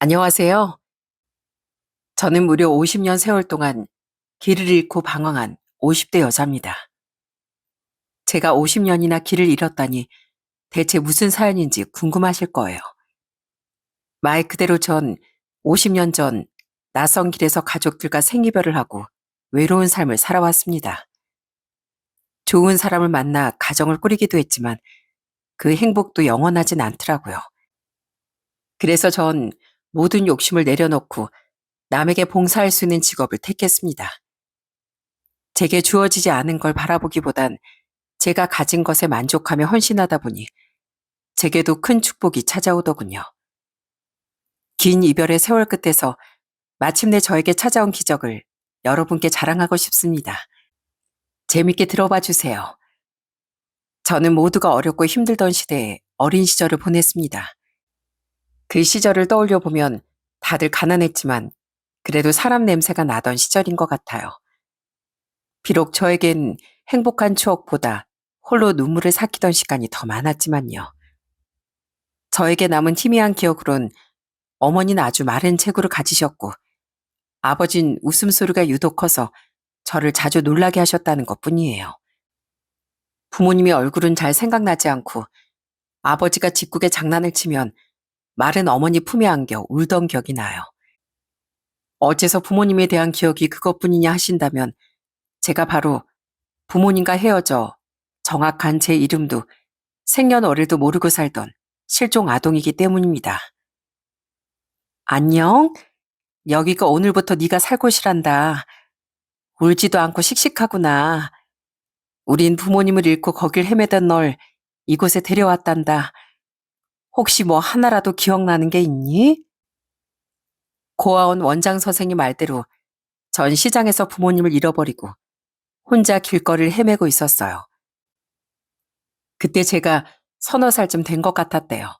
안녕하세요. 저는 무려 50년 세월 동안 길을 잃고 방황한 50대 여자입니다. 제가 50년이나 길을 잃었다니 대체 무슨 사연인지 궁금하실 거예요. 말 그대로 전 50년 전 낯선 길에서 가족들과 생이별을 하고 외로운 삶을 살아왔습니다. 좋은 사람을 만나 가정을 꾸리기도 했지만 그 행복도 영원하진 않더라고요. 그래서 전 모든 욕심을 내려놓고 남에게 봉사할 수 있는 직업을 택했습니다. 제게 주어지지 않은 걸 바라보기보단 제가 가진 것에 만족하며 헌신하다 보니 제게도 큰 축복이 찾아오더군요. 긴 이별의 세월 끝에서 마침내 저에게 찾아온 기적을 여러분께 자랑하고 싶습니다. 재밌게 들어봐 주세요. 저는 모두가 어렵고 힘들던 시대에 어린 시절을 보냈습니다. 그 시절을 떠올려 보면 다들 가난했지만 그래도 사람 냄새가 나던 시절인 것 같아요. 비록 저에겐 행복한 추억보다 홀로 눈물을 삭히던 시간이 더 많았지만요. 저에게 남은 희미한 기억으론 어머니는 아주 마른 체구를 가지셨고 아버진 웃음소리가 유독 커서 저를 자주 놀라게 하셨다는 것뿐이에요. 부모님의 얼굴은 잘 생각나지 않고 아버지가 짓궂게 장난을 치면 마른 어머니 품에 안겨 울던 기억이 나요. 어째서 부모님에 대한 기억이 그것뿐이냐 하신다면 제가 바로 부모님과 헤어져 정확한 제 이름도 생년월일도 모르고 살던 실종 아동이기 때문입니다. 안녕? 여기가 오늘부터 네가 살 곳이란다. 울지도 않고 씩씩하구나. 우린 부모님을 잃고 거길 헤매던 널 이곳에 데려왔단다. 혹시 뭐 하나라도 기억나는 게 있니? 고아원 원장 선생님 말대로 전 시장에서 부모님을 잃어버리고 혼자 길거리를 헤매고 있었어요. 그때 제가 서너 살쯤 된 것 같았대요.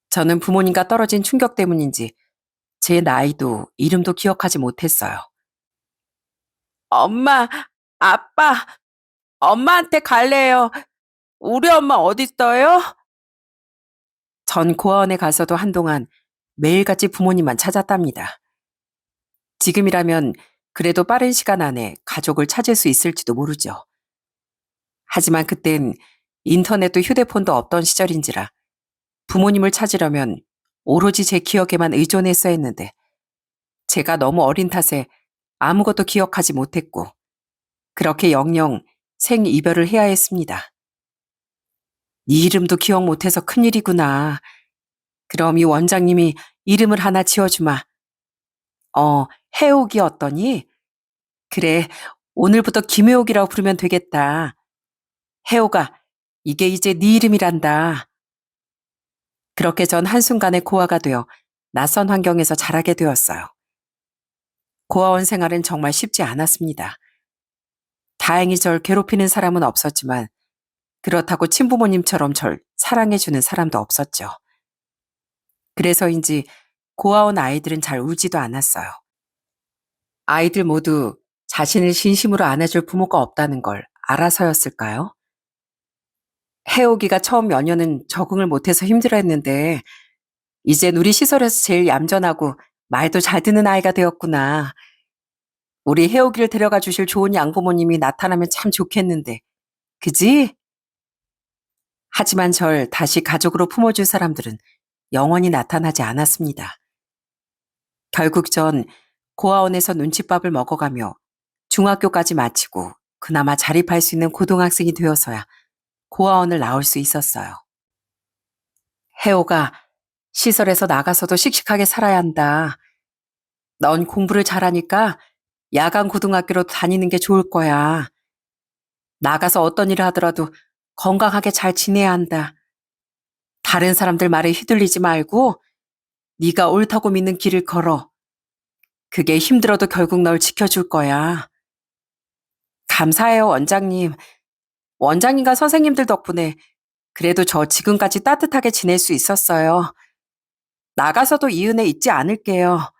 저는 부모님과 떨어진 충격 때문인지 제 나이도 이름도 기억하지 못했어요. 엄마, 아빠, 엄마한테 갈래요. 우리 엄마 어딨어요? 전 고아원에 가서도 한동안 매일같이 부모님만 찾았답니다. 지금이라면 그래도 빠른 시간 안에 가족을 찾을 수 있을지도 모르죠. 하지만 그땐 인터넷도 휴대폰도 없던 시절인지라 부모님을 찾으려면 오로지 제 기억에만 의존했어야 했는데 제가 너무 어린 탓에 아무것도 기억하지 못했고 그렇게 영영 생이별을 해야 했습니다. 네 이름도 기억 못해서 큰일이구나. 그럼 이 원장님이 이름을 하나 지어주마. 해옥이 어떠니? 그래, 오늘부터 김해옥이라고 부르면 되겠다. 해옥아, 이게 이제 네 이름이란다. 그렇게 전 한순간에 고아가 되어 낯선 환경에서 자라게 되었어요. 고아원 생활은 정말 쉽지 않았습니다. 다행히 절 괴롭히는 사람은 없었지만 그렇다고 친부모님처럼 절 사랑해주는 사람도 없었죠. 그래서인지 고아원 아이들은 잘 울지도 않았어요. 아이들 모두 자신을 진심으로 안아줄 부모가 없다는 걸 알아서였을까요? 해오기가 처음 몇 년은 적응을 못해서 힘들어했는데 이젠 우리 시설에서 제일 얌전하고 말도 잘 듣는 아이가 되었구나. 우리 해오기를 데려가 주실 좋은 양부모님이 나타나면 참 좋겠는데. 그지? 하지만 절 다시 가족으로 품어줄 사람들은 영원히 나타나지 않았습니다. 결국 전 고아원에서 눈칫밥을 먹어가며 중학교까지 마치고 그나마 자립할 수 있는 고등학생이 되어서야 고아원을 나올 수 있었어요. 혜호가 시설에서 나가서도 씩씩하게 살아야 한다. 넌 공부를 잘하니까 야간 고등학교로 다니는 게 좋을 거야. 나가서 어떤 일을 하더라도 건강하게 잘 지내야 한다. 다른 사람들 말에 휘둘리지 말고 네가 옳다고 믿는 길을 걸어. 그게 힘들어도 결국 널 지켜줄 거야. 감사해요, 원장님. 원장님과 선생님들 덕분에 그래도 저 지금까지 따뜻하게 지낼 수 있었어요. 나가서도 이 은혜 잊지 않을게요.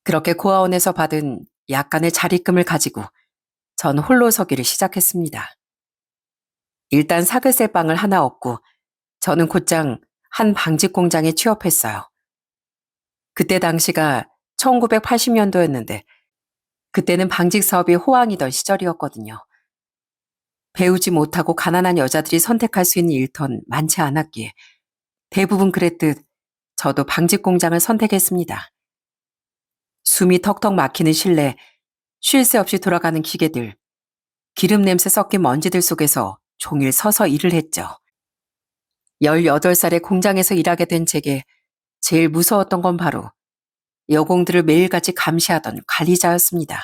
그렇게 고아원에서 받은 약간의 자립금을 가지고 전 홀로 서기를 시작했습니다. 일단 사글세 빵을 하나 얻고 저는 곧장 한 방직 공장에 취업했어요. 그때 당시가 1980년도였는데 그때는 방직 사업이 호황이던 시절이었거든요. 배우지 못하고 가난한 여자들이 선택할 수 있는 일터는 많지 않았기에 대부분 그랬듯 저도 방직 공장을 선택했습니다. 숨이 턱턱 막히는 실내, 쉴 새 없이 돌아가는 기계들, 기름 냄새 섞인 먼지들 속에서 종일 서서 일을 했죠. 18살에 공장에서 일하게 된 제게 제일 무서웠던 건 바로 여공들을 매일같이 감시하던 관리자였습니다.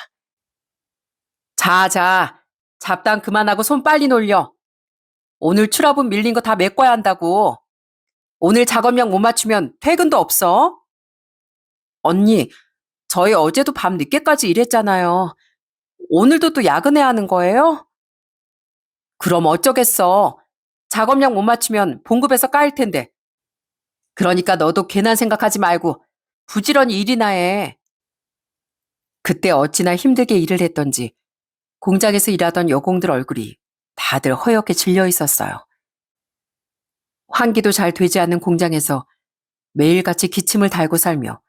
자, 잡담 그만하고 손 빨리 놀려. 오늘 출하분 밀린 거 다 메꿔야 한다고. 오늘 작업량 못 맞추면 퇴근도 없어. 언니, 저희 어제도 밤 늦게까지 일했잖아요. 오늘도 또 야근해야 하는 거예요? 그럼 어쩌겠어. 작업량 못 맞추면 봉급에서 까일 텐데. 그러니까 너도 괜한 생각하지 말고 부지런히 일이나 해. 그때 어찌나 힘들게 일을 했던지 공장에서 일하던 여공들 얼굴이 다들 허옇게 질려 있었어요. 환기도 잘 되지 않는 공장에서 매일같이 기침을 달고 살며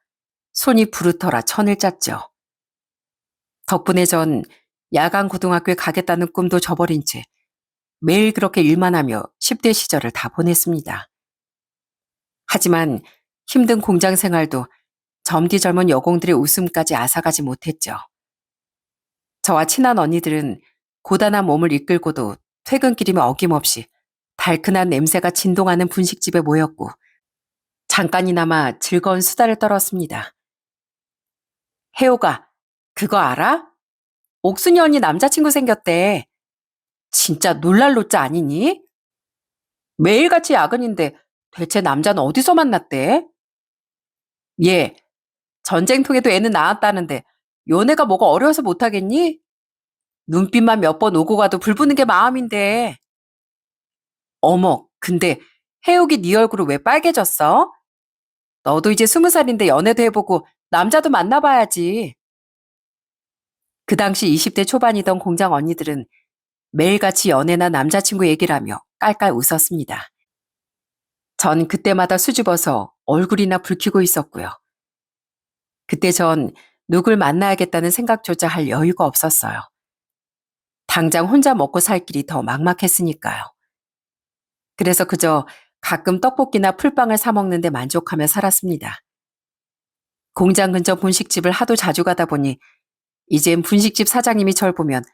손이 부르터라 천을 짰죠. 덕분에 전 야간 고등학교에 가겠다는 꿈도 저버린 채 매일 그렇게 일만 하며 10대 시절을 다 보냈습니다. 하지만 힘든 공장 생활도 젊디 젊은 여공들의 웃음까지 앗아가지 못했죠. 저와 친한 언니들은 고단한 몸을 이끌고도 퇴근길이면 어김없이 달큰한 냄새가 진동하는 분식집에 모였고 잠깐이나마 즐거운 수다를 떨었습니다. 혜호가 그거 알아? 옥순이 언니 남자친구 생겼대. 진짜 놀랄 노짜 아니니? 매일같이 야근인데 대체 남자는 어디서 만났대? 얘 전쟁통에도 애는 낳았다는데 연애가 뭐가 어려워서 못하겠니? 눈빛만 몇 번 오고 가도 불붙는 게 마음인데. 어머, 근데 혜옥이 네 얼굴은 왜 빨개졌어? 너도 이제 20살인데 연애도 해보고 남자도 만나봐야지. 그 당시 20대 초반이던 공장 언니들은 매일같이 연애나 남자친구 얘기를 하며 깔깔 웃었습니다. 전 그때마다 수줍어서 얼굴이나 붉히고 있었고요. 그때 전 누굴 만나야겠다는 생각조차 할 여유가 없었어요. 당장 혼자 먹고 살 길이 더 막막했으니까요. 그래서 그저 가끔 떡볶이나 풀빵을 사 먹는데 만족하며 살았습니다. 공장 근처 분식집을 하도 자주 가다 보니 이젠 분식집 사장님이 절 보면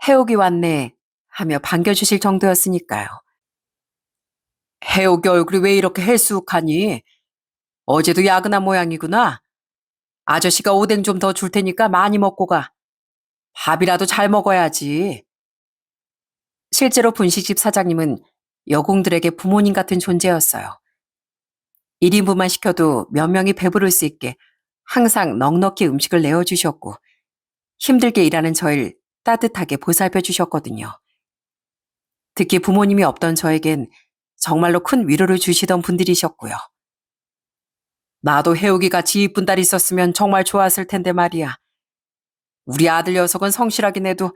해옥이 왔네 하며 반겨주실 정도였으니까요. 해옥이 얼굴이 왜 이렇게 헬쑥하니? 어제도 야근한 모양이구나. 아저씨가 오뎅 좀 더 줄 테니까 많이 먹고 가. 밥이라도 잘 먹어야지. 실제로 분식집 사장님은 여공들에게 부모님 같은 존재였어요. 1인분만 시켜도 몇 명이 배부를 수 있게 항상 넉넉히 음식을 내어주셨고 힘들게 일하는 저를 따뜻하게 보살펴 주셨거든요. 특히 부모님이 없던 저에겐 정말로 큰 위로를 주시던 분들이셨고요. 나도 해옥이 같이 이쁜 딸 있었으면 정말 좋았을 텐데 말이야. 우리 아들 녀석은 성실하긴 해도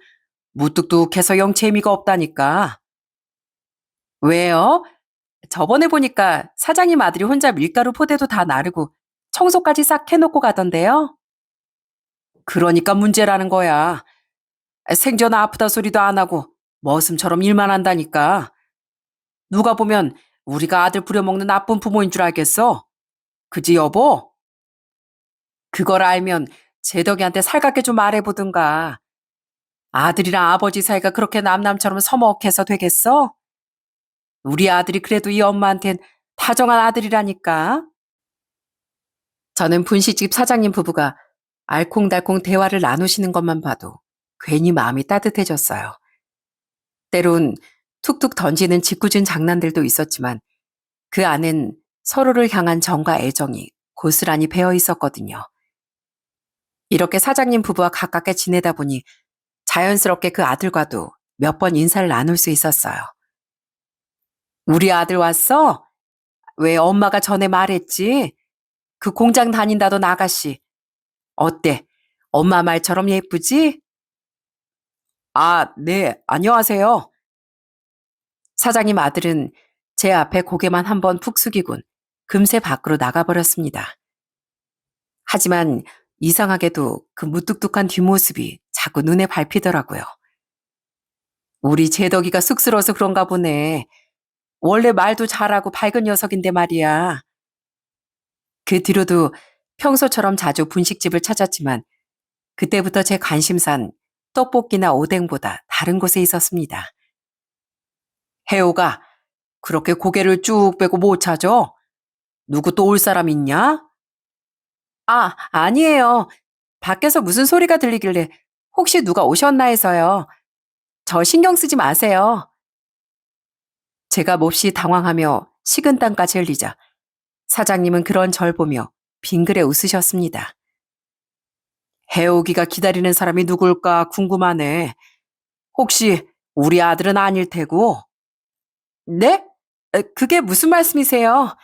무뚝뚝해서 영 재미가 없다니까. 왜요? 저번에 보니까 사장님 아들이 혼자 밀가루 포대도 다 나르고 청소까지 싹 해놓고 가던데요. 그러니까 문제라는 거야. 생전 아프다 소리도 안 하고 머슴처럼 일만 한다니까. 누가 보면 우리가 아들 부려먹는 나쁜 부모인 줄 알겠어. 그지 여보? 그걸 알면 제덕이한테 살갑게 좀 말해보든가. 아들이랑 아버지 사이가 그렇게 남남처럼 서먹해서 되겠어? 우리 아들이 그래도 이 엄마한텐 다정한 아들이라니까. 저는 분식집 사장님 부부가 알콩달콩 대화를 나누시는 것만 봐도 괜히 마음이 따뜻해졌어요. 때론 툭툭 던지는 짓궂은 장난들도 있었지만 그 안엔 서로를 향한 정과 애정이 고스란히 배어 있었거든요. 이렇게 사장님 부부와 가깝게 지내다 보니 자연스럽게 그 아들과도 몇 번 인사를 나눌 수 있었어요. 우리 아들 왔어? 왜 엄마가 전에 말했지? 그 공장 다닌다던 아가씨. 어때? 엄마 말처럼 예쁘지? 아, 네, 안녕하세요. 사장님 아들은 제 앞에 고개만 한번 푹 숙이곤 금세 밖으로 나가버렸습니다. 하지만 이상하게도 그 무뚝뚝한 뒷모습이 자꾸 눈에 밟히더라고요. 우리 제덕이가 쑥스러워서 그런가 보네. 원래 말도 잘하고 밝은 녀석인데 말이야. 그 뒤로도 평소처럼 자주 분식집을 찾았지만 그때부터 제 관심사는 떡볶이나 오뎅보다 다른 곳에 있었습니다. 혜호가 그렇게 고개를 쭉 빼고 못 찾아? 누구 또 올 사람 있냐? 아, 아니에요. 밖에서 무슨 소리가 들리길래 혹시 누가 오셨나 해서요. 저 신경 쓰지 마세요. 제가 몹시 당황하며 식은땀까지 흘리자 사장님은 그런 절 보며 빙그레 웃으셨습니다. 해오기가 기다리는 사람이 누굴까 궁금하네. 혹시 우리 아들은 아닐 테고? 네? 그게 무슨 말씀이세요?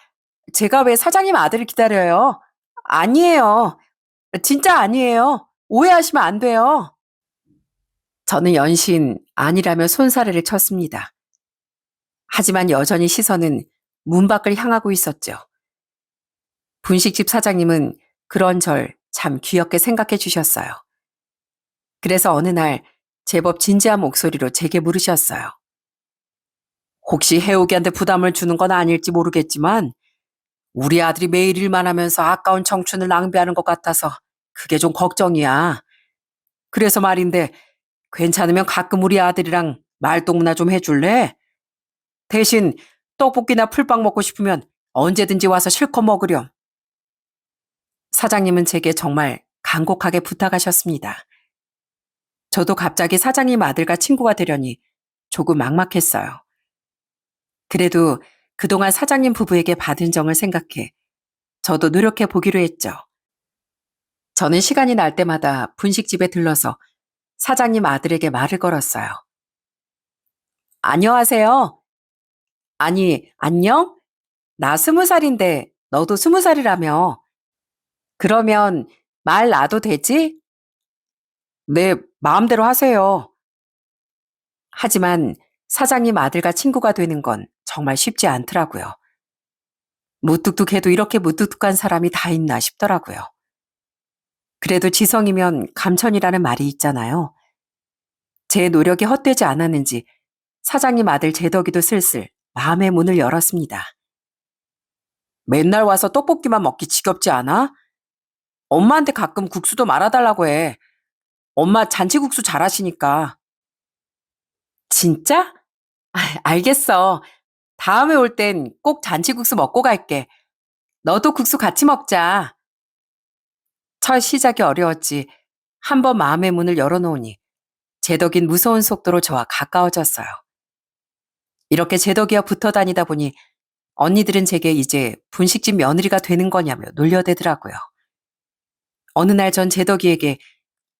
제가 왜 사장님 아들을 기다려요? 아니에요. 진짜 아니에요. 오해하시면 안 돼요. 저는 연신 아니라며 손사래를 쳤습니다. 하지만 여전히 시선은 문 밖을 향하고 있었죠. 분식집 사장님은 그런 절 참 귀엽게 생각해 주셨어요. 그래서 어느 날 제법 진지한 목소리로 제게 물으셨어요. 혹시 해옥이한테 부담을 주는 건 아닐지 모르겠지만 우리 아들이 매일 일만 하면서 아까운 청춘을 낭비하는 것 같아서 그게 좀 걱정이야. 그래서 말인데 괜찮으면 가끔 우리 아들이랑 말동무나 좀 해줄래? 대신 떡볶이나 풀빵 먹고 싶으면 언제든지 와서 실컷 먹으렴. 사장님은 제게 정말 간곡하게 부탁하셨습니다. 저도 갑자기 사장님 아들과 친구가 되려니 조금 막막했어요. 그래도 그동안 사장님 부부에게 받은 정을 생각해 저도 노력해 보기로 했죠. 저는 시간이 날 때마다 분식집에 들러서 사장님 아들에게 말을 걸었어요. 안녕하세요. 아니, 안녕? 나 20살인데 너도 20살이라며. 그러면 말 놔도 되지? 네, 마음대로 하세요. 하지만 사장님 아들과 친구가 되는 건 정말 쉽지 않더라고요. 무뚝뚝해도 이렇게 무뚝뚝한 사람이 다 있나 싶더라고요. 그래도 지성이면 감천이라는 말이 있잖아요. 제 노력이 헛되지 않았는지 사장님 아들 제덕이도 슬슬 마음의 문을 열었습니다. 맨날 와서 떡볶이만 먹기 지겹지 않아? 엄마한테 가끔 국수도 말아달라고 해. 엄마 잔치국수 잘하시니까. 진짜? 알겠어. 다음에 올 땐 꼭 잔치국수 먹고 갈게. 너도 국수 같이 먹자. 첫 시작이 어려웠지. 한번 마음의 문을 열어놓으니 제덕인 무서운 속도로 저와 가까워졌어요. 이렇게 제덕이와 붙어 다니다 보니 언니들은 제게 이제 분식집 며느리가 되는 거냐며 놀려대더라고요. 어느 날 전 제덕이에게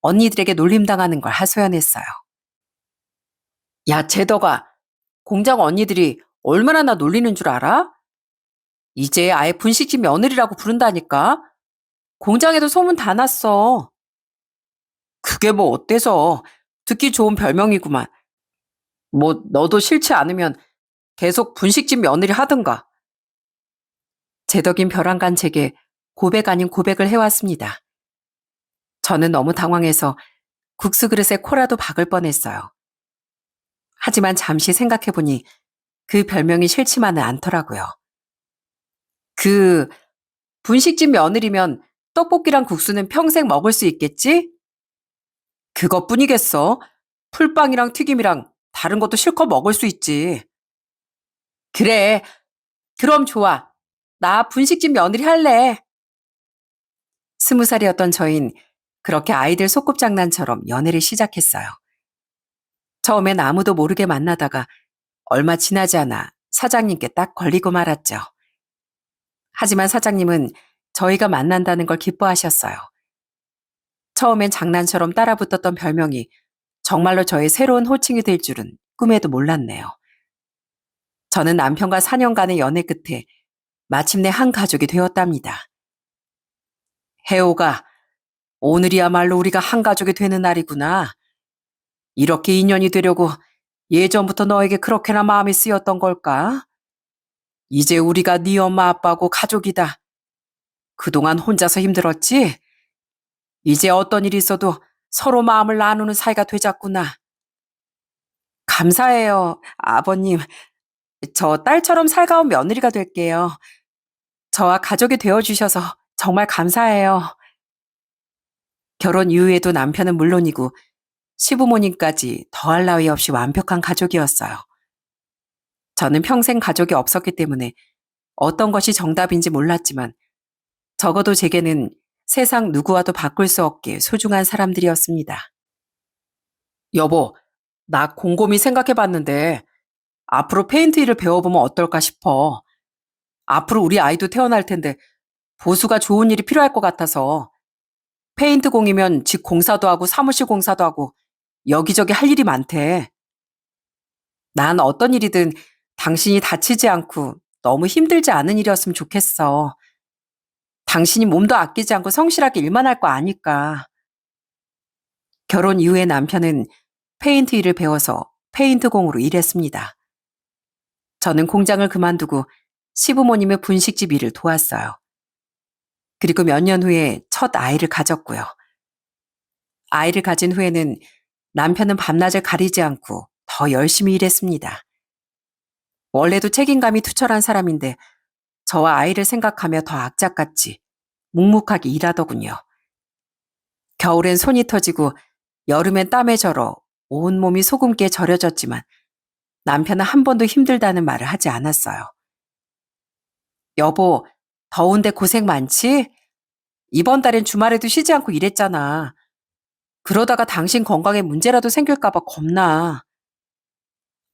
언니들에게 놀림당하는 걸 하소연했어요. 야, 제덕아, 공장 언니들이 얼마나 나 놀리는 줄 알아? 이제 아예 분식집 며느리라고 부른다니까? 공장에도 소문 다 났어. 그게 뭐 어때서? 듣기 좋은 별명이구만. 뭐 너도 싫지 않으면 계속 분식집 며느리 하든가. 제덕인 벼랑간 제게 고백 아닌 고백을 해왔습니다. 저는 너무 당황해서 국수 그릇에 코라도 박을 뻔했어요. 하지만 잠시 생각해보니 그 별명이 싫지만은 않더라고요. 그 분식집 며느리면 떡볶이랑 국수는 평생 먹을 수 있겠지? 그것뿐이겠어. 풀빵이랑 튀김이랑 다른 것도 실컷 먹을 수 있지. 그래, 그럼 좋아. 나 분식집 며느리 할래. 20살이었던 저흰 그렇게 아이들 소꿉장난처럼 연애를 시작했어요. 처음엔 아무도 모르게 만나다가 얼마 지나지 않아 사장님께 딱 걸리고 말았죠. 하지만 사장님은 저희가 만난다는 걸 기뻐하셨어요. 처음엔 장난처럼 따라붙었던 별명이 정말로 저의 새로운 호칭이 될 줄은 꿈에도 몰랐네요. 저는 남편과 4년간의 연애 끝에 마침내 한 가족이 되었답니다. 혜호가 오늘이야말로 우리가 한 가족이 되는 날이구나. 이렇게 인연이 되려고 예전부터 너에게 그렇게나 마음이 쓰였던 걸까? 이제 우리가 네 엄마 아빠고 가족이다. 그동안 혼자서 힘들었지? 이제 어떤 일이 있어도 서로 마음을 나누는 사이가 되자꾸나. 감사해요, 아버님. 저 딸처럼 살가운 며느리가 될게요. 저와 가족이 되어주셔서 정말 감사해요. 결혼 이후에도 남편은 물론이고 시부모님까지 더할 나위 없이 완벽한 가족이었어요. 저는 평생 가족이 없었기 때문에 어떤 것이 정답인지 몰랐지만 적어도 제게는 세상 누구와도 바꿀 수 없게 소중한 사람들이었습니다. 여보, 나 곰곰이 생각해봤는데 앞으로 페인트 일을 배워보면 어떨까 싶어. 앞으로 우리 아이도 태어날 텐데 보수가 좋은 일이 필요할 것 같아서 페인트 공이면 집 공사도 하고 사무실 공사도 하고 여기저기 할 일이 많대. 난 어떤 일이든 당신이 다치지 않고 너무 힘들지 않은 일이었으면 좋겠어. 당신이 몸도 아끼지 않고 성실하게 일만 할 거 아니까. 결혼 이후에 남편은 페인트 일을 배워서 페인트공으로 일했습니다. 저는 공장을 그만두고 시부모님의 분식집 일을 도왔어요. 그리고 몇 년 후에 첫 아이를 가졌고요. 아이를 가진 후에는 남편은 밤낮을 가리지 않고 더 열심히 일했습니다. 원래도 책임감이 투철한 사람인데 저와 아이를 생각하며 더 악착같이 묵묵하게 일하더군요. 겨울엔 손이 터지고 여름엔 땀에 절어 온몸이 소금기에 절여졌지만 남편은 한 번도 힘들다는 말을 하지 않았어요. 여보, 더운데 고생 많지? 이번 달엔 주말에도 쉬지 않고 일했잖아. 그러다가 당신 건강에 문제라도 생길까봐 겁나.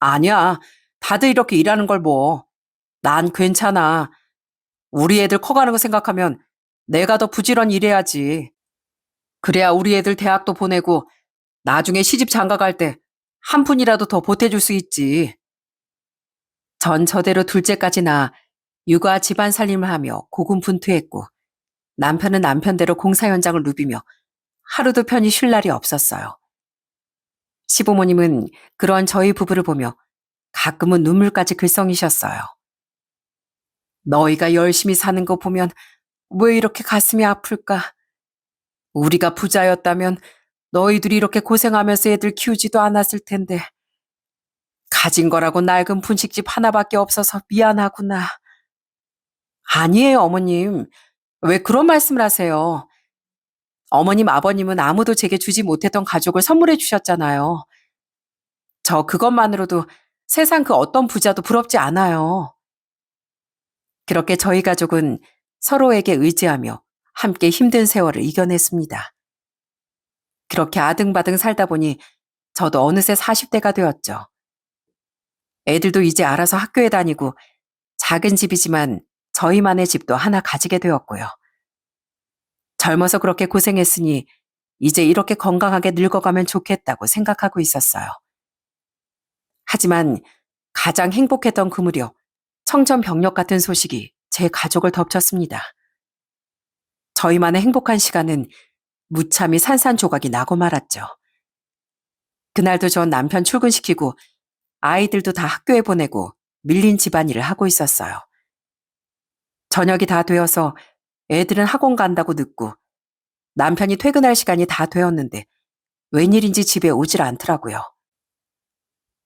아니야. 다들 이렇게 일하는 걸 뭐. 난 괜찮아. 우리 애들 커가는 거 생각하면 내가 더 부지런히 일해야지. 그래야 우리 애들 대학도 보내고 나중에 시집 장가 갈 때 한 푼이라도 더 보태줄 수 있지. 전 저대로 둘째까지 낳아 육아 집안 살림을 하며 고군분투했고 남편은 남편대로 공사 현장을 누비며 하루도 편히 쉴 날이 없었어요. 시부모님은 그런 저희 부부를 보며 가끔은 눈물까지 글썽이셨어요. 너희가 열심히 사는 거 보면 왜 이렇게 가슴이 아플까? 우리가 부자였다면 너희들이 이렇게 고생하면서 애들 키우지도 않았을 텐데. 가진 거라고 낡은 분식집 하나밖에 없어서 미안하구나. 아니에요, 어머님. 왜 그런 말씀을 하세요? 어머님, 아버님은 아무도 제게 주지 못했던 가족을 선물해 주셨잖아요. 저 그것만으로도 세상 그 어떤 부자도 부럽지 않아요. 그렇게 저희 가족은 서로에게 의지하며 함께 힘든 세월을 이겨냈습니다. 그렇게 아등바등 살다 보니 저도 어느새 40대가 되었죠. 애들도 이제 알아서 학교에 다니고 작은 집이지만 저희만의 집도 하나 가지게 되었고요. 젊어서 그렇게 고생했으니 이제 이렇게 건강하게 늙어가면 좋겠다고 생각하고 있었어요. 하지만 가장 행복했던 그 무렵 청천벽력 같은 소식이 제 가족을 덮쳤습니다. 저희만의 행복한 시간은 무참히 산산조각이 나고 말았죠. 그날도 전 남편 출근시키고 아이들도 다 학교에 보내고 밀린 집안일을 하고 있었어요. 저녁이 다 되어서 애들은 학원 간다고 늦고 남편이 퇴근할 시간이 다 되었는데 웬일인지 집에 오질 않더라고요.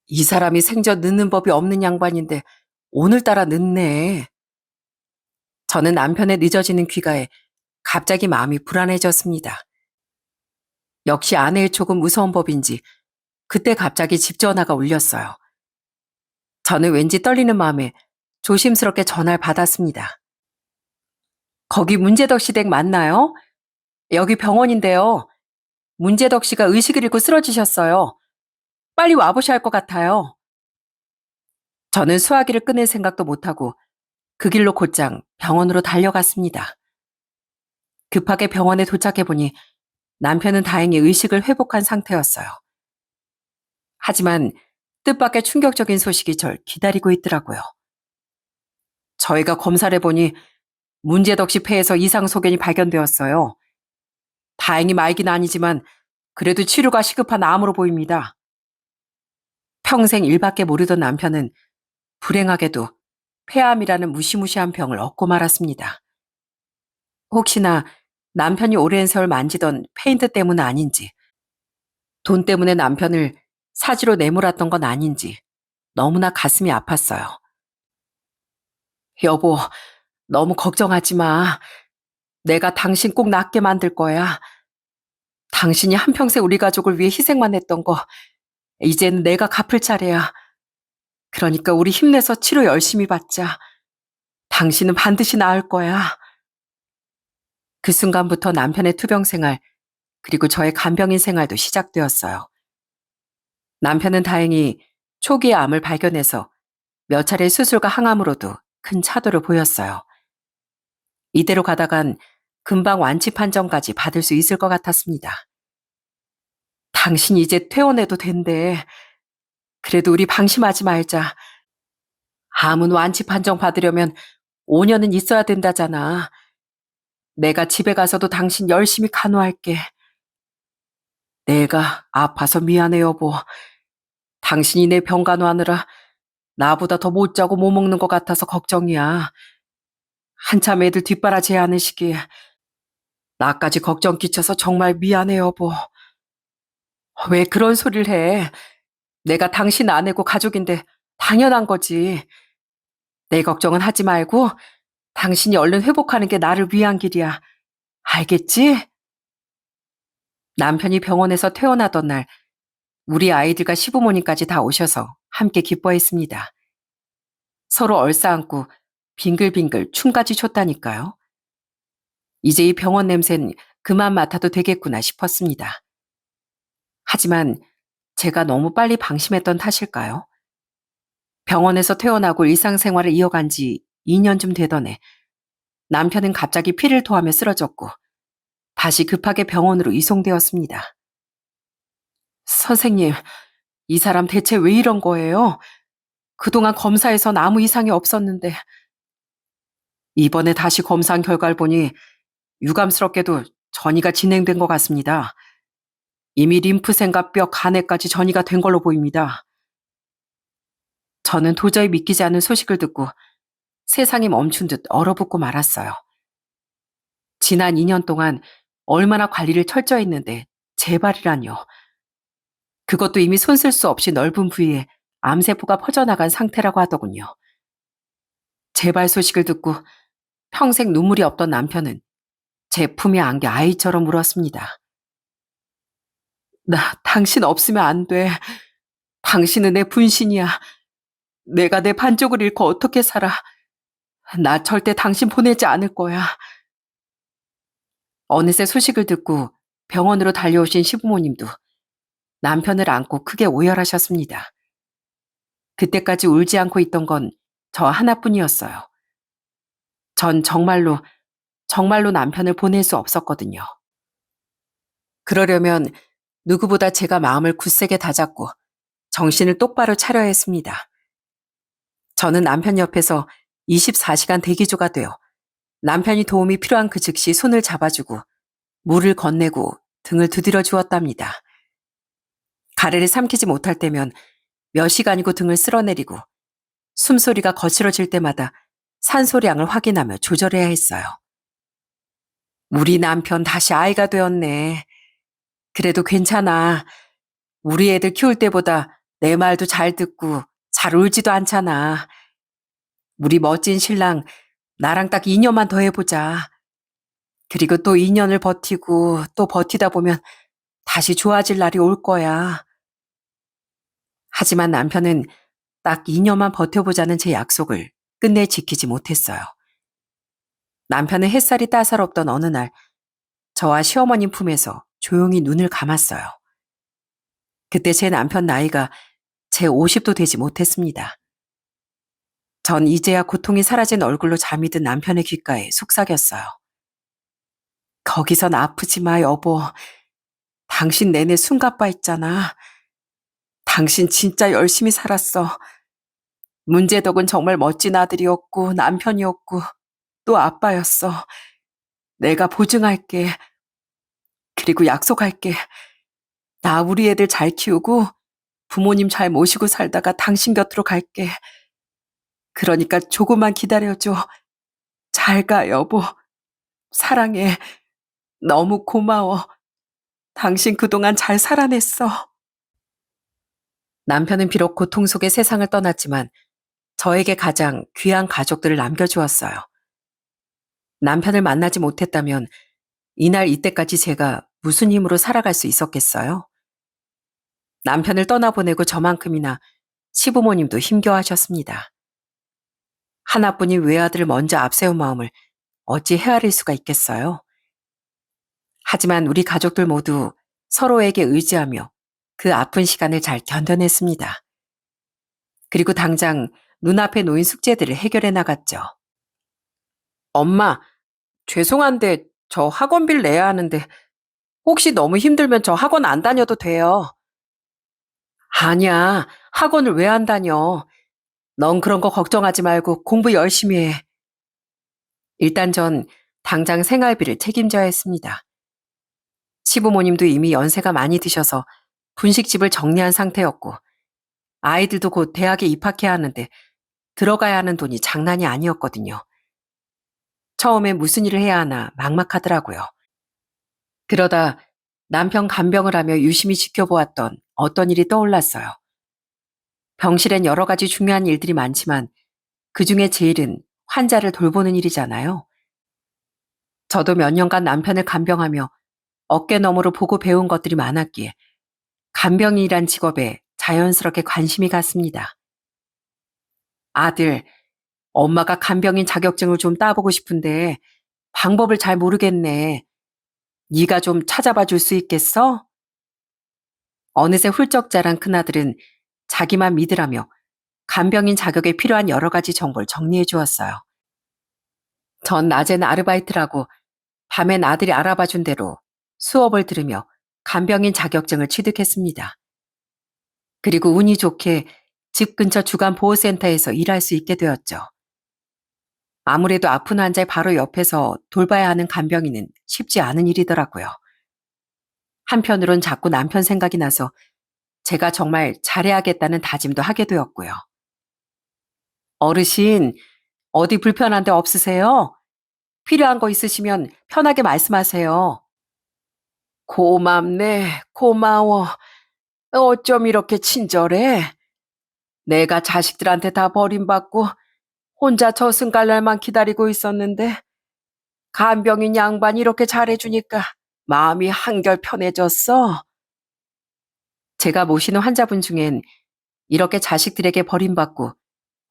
이 사람이 생전 늦는 법이 없는 양반인데 오늘따라 늦네. 저는 남편의 늦어지는 귀가에 갑자기 마음이 불안해졌습니다. 역시 아내의 촉은 무서운 법인지 그때 갑자기 집 전화가 울렸어요. 저는 왠지 떨리는 마음에 조심스럽게 전화를 받았습니다. 거기 문제덕 씨 댁 맞나요? 여기 병원인데요. 문제덕 씨가 의식을 잃고 쓰러지셨어요. 빨리 와보셔야 할 것 같아요. 저는 수화기를 끊을 생각도 못하고 그 길로 곧장 병원으로 달려갔습니다. 급하게 병원에 도착해보니 남편은 다행히 의식을 회복한 상태였어요. 하지만 뜻밖의 충격적인 소식이 절 기다리고 있더라고요. 저희가 검사를 해보니 문제덕 씨 폐에서 이상 소견이 발견되었어요. 다행히 말기는 아니지만 그래도 치료가 시급한 암으로 보입니다. 평생 일밖에 모르던 남편은 불행하게도 폐암이라는 무시무시한 병을 얻고 말았습니다. 혹시나 남편이 오랜 세월 만지던 페인트 때문은 아닌지, 돈 때문에 남편을 사지로 내몰았던 건 아닌지 너무나 가슴이 아팠어요. 여보, 너무 걱정하지 마. 내가 당신 꼭 낫게 만들 거야. 당신이 한평생 우리 가족을 위해 희생만 했던 거, 이제는 내가 갚을 차례야. 그러니까 우리 힘내서 치료 열심히 받자. 당신은 반드시 나을 거야. 그 순간부터 남편의 투병 생활, 그리고 저의 간병인 생활도 시작되었어요. 남편은 다행히 초기의 암을 발견해서 몇 차례 수술과 항암으로도 큰 차도를 보였어요. 이대로 가다간 금방 완치 판정까지 받을 수 있을 것 같았습니다. 당신 이제 퇴원해도 된대. 그래도 우리 방심하지 말자. 암은 완치 판정 받으려면 5년은 있어야 된다잖아. 내가 집에 가서도 당신 열심히 간호할게. 내가 아파서 미안해, 여보. 당신이 내 병 간호하느라 나보다 더 못 자고 못 먹는 것 같아서 걱정이야. 한참 애들 뒷바라지해야 하는 시기에 나까지 걱정 끼쳐서 정말 미안해, 여보. 왜 그런 소리를 해? 내가 당신 아내고 가족인데 당연한 거지. 내 걱정은 하지 말고 당신이 얼른 회복하는 게 나를 위한 길이야. 알겠지? 남편이 병원에서 퇴원하던 날 우리 아이들과 시부모님까지 다 오셔서 함께 기뻐했습니다. 서로 얼싸안고 빙글빙글 춤까지 췄다니까요. 이제 이 병원 냄새는 그만 맡아도 되겠구나 싶었습니다. 하지만 제가 너무 빨리 방심했던 탓일까요? 병원에서 퇴원하고 일상생활을 이어간 지 2년쯤 되던 해 남편은 갑자기 피를 토하며 쓰러졌고 다시 급하게 병원으로 이송되었습니다. 선생님, 이 사람 대체 왜 이런 거예요? 그동안 검사에선 아무 이상이 없었는데 이번에 다시 검사한 결과를 보니 유감스럽게도 전이가 진행된 것 같습니다. 이미 림프샘과 뼈, 간에까지 전이가 된 걸로 보입니다. 저는 도저히 믿기지 않는 소식을 듣고 세상이 멈춘 듯 얼어붙고 말았어요. 지난 2년 동안 얼마나 관리를 철저히 했는데 재발이라뇨. 그것도 이미 손 쓸 수 없이 넓은 부위에 암세포가 퍼져나간 상태라고 하더군요. 재발 소식을 듣고 평생 눈물이 없던 남편은 제 품에 안겨 아이처럼 울었습니다. 나 당신 없으면 안 돼. 당신은 내 분신이야. 내가 내 반쪽을 잃고 어떻게 살아. 나 절대 당신 보내지 않을 거야. 어느새 소식을 듣고 병원으로 달려오신 시부모님도 남편을 안고 크게 오열하셨습니다. 그때까지 울지 않고 있던 건 저 하나뿐이었어요. 전 정말로 남편을 보낼 수 없었거든요. 그러려면 누구보다 제가 마음을 굳세게 다잡고 정신을 똑바로 차려야 했습니다. 저는 남편 옆에서 24시간 대기조가 되어 남편이 도움이 필요한 그 즉시 손을 잡아주고 물을 건네고 등을 두드려 주었답니다. 가래를 삼키지 못할 때면 몇 시간이고 등을 쓸어내리고 숨소리가 거칠어질 때마다 산소량을 확인하며 조절해야 했어요. 우리 남편 다시 아이가 되었네. 그래도 괜찮아. 우리 애들 키울 때보다 내 말도 잘 듣고 잘 울지도 않잖아. 우리 멋진 신랑 나랑 딱 2년만 더 해보자. 그리고 또 2년을 버티고 또 버티다 보면 다시 좋아질 날이 올 거야. 하지만 남편은 딱 2년만 버텨보자는 제 약속을 끝내 지키지 못했어요. 남편은 햇살이 따사롭던 어느 날 저와 시어머님 품에서 조용히 눈을 감았어요. 그때 제 남편 나이가 제 50도 되지 못했습니다. 전 이제야 고통이 사라진 얼굴로 잠이 든 남편의 귓가에 속삭였어요. 거기선 아프지 마, 여보. 당신 내내 숨가빠 있잖아. 당신 진짜 열심히 살았어. 문제덕은 정말 멋진 아들이었고 남편이었고 또 아빠였어. 내가 보증할게. 그리고 약속할게. 나 우리 애들 잘 키우고 부모님 잘 모시고 살다가 당신 곁으로 갈게. 그러니까 조금만 기다려줘. 잘 가, 여보. 사랑해. 너무 고마워. 당신 그동안 잘 살아냈어. 남편은 비록 고통 속에 세상을 떠났지만 저에게 가장 귀한 가족들을 남겨주었어요. 남편을 만나지 못했다면 이날 이때까지 제가 무슨 힘으로 살아갈 수 있었겠어요? 남편을 떠나보내고 저만큼이나 시부모님도 힘겨워하셨습니다. 하나뿐인 외아들을 먼저 앞세운 마음을 어찌 헤아릴 수가 있겠어요? 하지만 우리 가족들 모두 서로에게 의지하며 그 아픈 시간을 잘 견뎌냈습니다. 그리고 당장 눈앞에 놓인 숙제들을 해결해 나갔죠. 엄마, 죄송한데 저 학원비를 내야 하는데 혹시 너무 힘들면 저 학원 안 다녀도 돼요. 아니야, 학원을 왜 안 다녀? 넌 그런 거 걱정하지 말고 공부 열심히 해. 일단 전 당장 생활비를 책임져야 했습니다. 시부모님도 이미 연세가 많이 드셔서 분식집을 정리한 상태였고 아이들도 곧 대학에 입학해야 하는데 들어가야 하는 돈이 장난이 아니었거든요. 처음에 무슨 일을 해야 하나 막막하더라고요. 그러다 남편 간병을 하며 유심히 지켜보았던 어떤 일이 떠올랐어요. 병실엔 여러 가지 중요한 일들이 많지만 그중에 제일은 환자를 돌보는 일이잖아요. 저도 몇 년간 남편을 간병하며 어깨너머로 보고 배운 것들이 많았기에 간병인이란 직업에 자연스럽게 관심이 갔습니다. 아들, 엄마가 간병인 자격증을 좀 따보고 싶은데 방법을 잘 모르겠네. 네가 좀 찾아봐 줄 수 있겠어? 어느새 훌쩍 자란 큰아들은 자기만 믿으라며 간병인 자격에 필요한 여러 가지 정보를 정리해 주었어요. 전 낮엔 아르바이트를 하고 밤엔 아들이 알아봐 준 대로 수업을 들으며 간병인 자격증을 취득했습니다. 그리고 운이 좋게 집 근처 주간보호센터에서 일할 수 있게 되었죠. 아무래도 아픈 환자의 바로 옆에서 돌봐야 하는 간병인은 쉽지 않은 일이더라고요. 한편으론 자꾸 남편 생각이 나서 제가 정말 잘해야겠다는 다짐도 하게 되었고요. 어르신, 어디 불편한 데 없으세요? 필요한 거 있으시면 편하게 말씀하세요. 고맙네, 고마워. 어쩜 이렇게 친절해? 내가 자식들한테 다 버림받고 혼자 저승갈날만 기다리고 있었는데 간병인 양반이 이렇게 잘해주니까 마음이 한결 편해졌어. 제가 모시는 환자분 중엔 이렇게 자식들에게 버림받고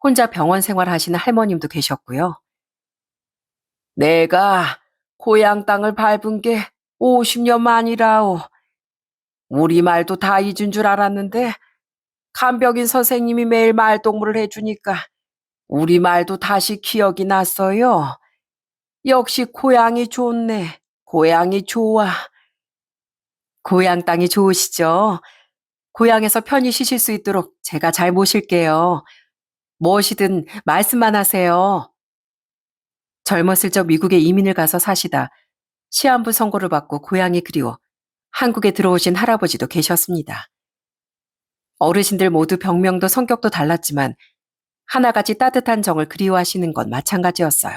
혼자 병원 생활하시는 할머님도 계셨고요. 내가 고향 땅을 밟은 게 50년 만이라오. 우리 말도 다 잊은 줄 알았는데 간병인 선생님이 매일 말동무를 해주니까 우리 말도 다시 기억이 났어요. 역시 고향이 좋네. 고향이 좋아. 고향 땅이 좋으시죠? 고향에서 편히 쉬실 수 있도록 제가 잘 모실게요. 무엇이든 말씀만 하세요. 젊었을 적 미국에 이민을 가서 사시다 시한부 선고를 받고 고향이 그리워 한국에 들어오신 할아버지도 계셨습니다. 어르신들 모두 병명도 성격도 달랐지만 하나같이 따뜻한 정을 그리워하시는 건 마찬가지였어요.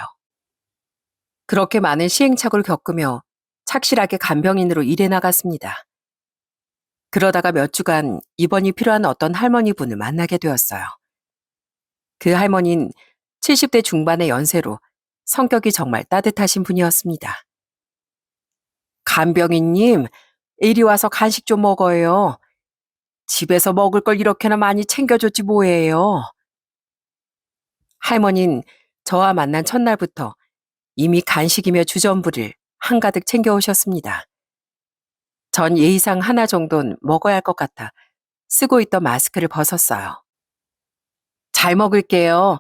그렇게 많은 시행착오를 겪으며 착실하게 간병인으로 일해 나갔습니다. 그러다가 몇 주간 입원이 필요한 어떤 할머니 분을 만나게 되었어요. 그 할머니는 70대 중반의 연세로 성격이 정말 따뜻하신 분이었습니다. 간병인님, 이리 와서 간식 좀 먹어요. 집에서 먹을 걸 이렇게나 많이 챙겨줬지 뭐예요. 할머니는 저와 만난 첫날부터 이미 간식이며 주전부를 한가득 챙겨오셨습니다. 전 예의상 하나 정도는 먹어야 할 것 같아 쓰고 있던 마스크를 벗었어요. 잘 먹을게요.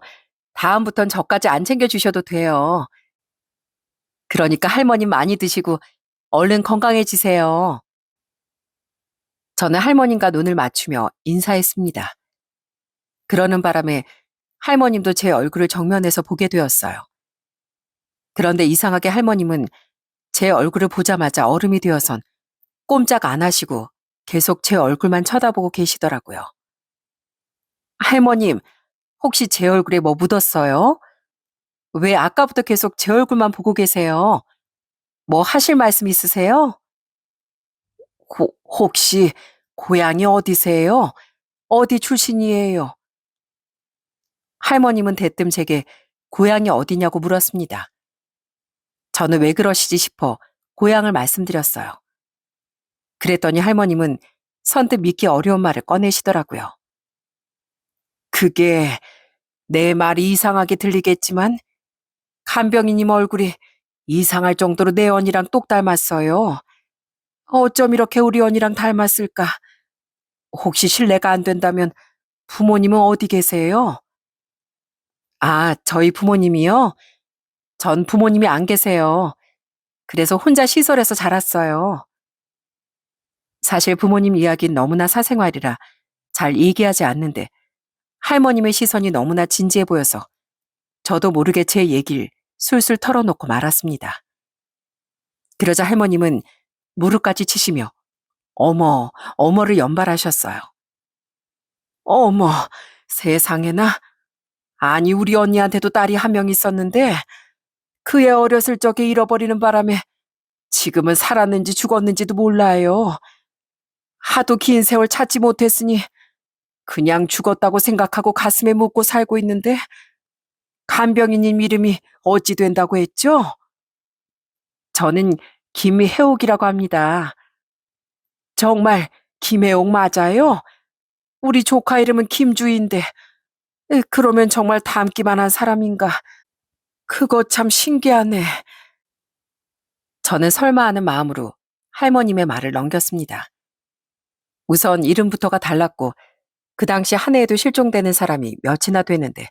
다음부턴 저까지 안 챙겨주셔도 돼요. 그러니까 할머니 많이 드시고 얼른 건강해지세요. 저는 할머님과 눈을 맞추며 인사했습니다. 그러는 바람에 할머님도 제 얼굴을 정면에서 보게 되었어요. 그런데 이상하게 할머님은 제 얼굴을 보자마자 얼음이 되어선 꼼짝 안 하시고 계속 제 얼굴만 쳐다보고 계시더라고요. 할머님, 혹시 제 얼굴에 뭐 묻었어요? 왜 아까부터 계속 제 얼굴만 보고 계세요? 뭐 하실 말씀 있으세요? 혹시 고향이 어디세요? 어디 출신이에요? 할머님은 대뜸 제게 고향이 어디냐고 물었습니다. 저는 왜 그러시지 싶어 고향을 말씀드렸어요. 그랬더니 할머님은 선뜻 믿기 어려운 말을 꺼내시더라고요. 그게 내 말이 이상하게 들리겠지만 간병이님 얼굴이 이상할 정도로 내 언니랑 똑 닮았어요. 어쩜 이렇게 우리 언니랑 닮았을까? 혹시 실례가 안 된다면 부모님은 어디 계세요? 아, 저희 부모님이요? 전 부모님이 안 계세요. 그래서 혼자 시설에서 자랐어요. 사실 부모님 이야기는 너무나 사생활이라 잘 얘기하지 않는데 할머님의 시선이 너무나 진지해 보여서 저도 모르게 제 얘기를 술술 털어놓고 말았습니다. 그러자 할머님은 무릎까지 치시며 어머, 어머를 연발하셨어요. 어머, 세상에나. 아니, 우리 언니한테도 딸이 한 명 있었는데 그 애 어렸을 적에 잃어버리는 바람에 지금은 살았는지 죽었는지도 몰라요. 하도 긴 세월 찾지 못했으니 그냥 죽었다고 생각하고 가슴에 묻고 살고 있는데 간병이님 이름이 어찌 된다고 했죠? 저는 김혜옥이라고 합니다. 정말 김혜옥 맞아요? 우리 조카 이름은 김주인데 그러면 정말 닮기만 한 사람인가? 그거 참 신기하네. 저는 설마 하는 마음으로 할머님의 말을 넘겼습니다. 우선 이름부터가 달랐고 그 당시 한 해에도 실종되는 사람이 몇이나 되는데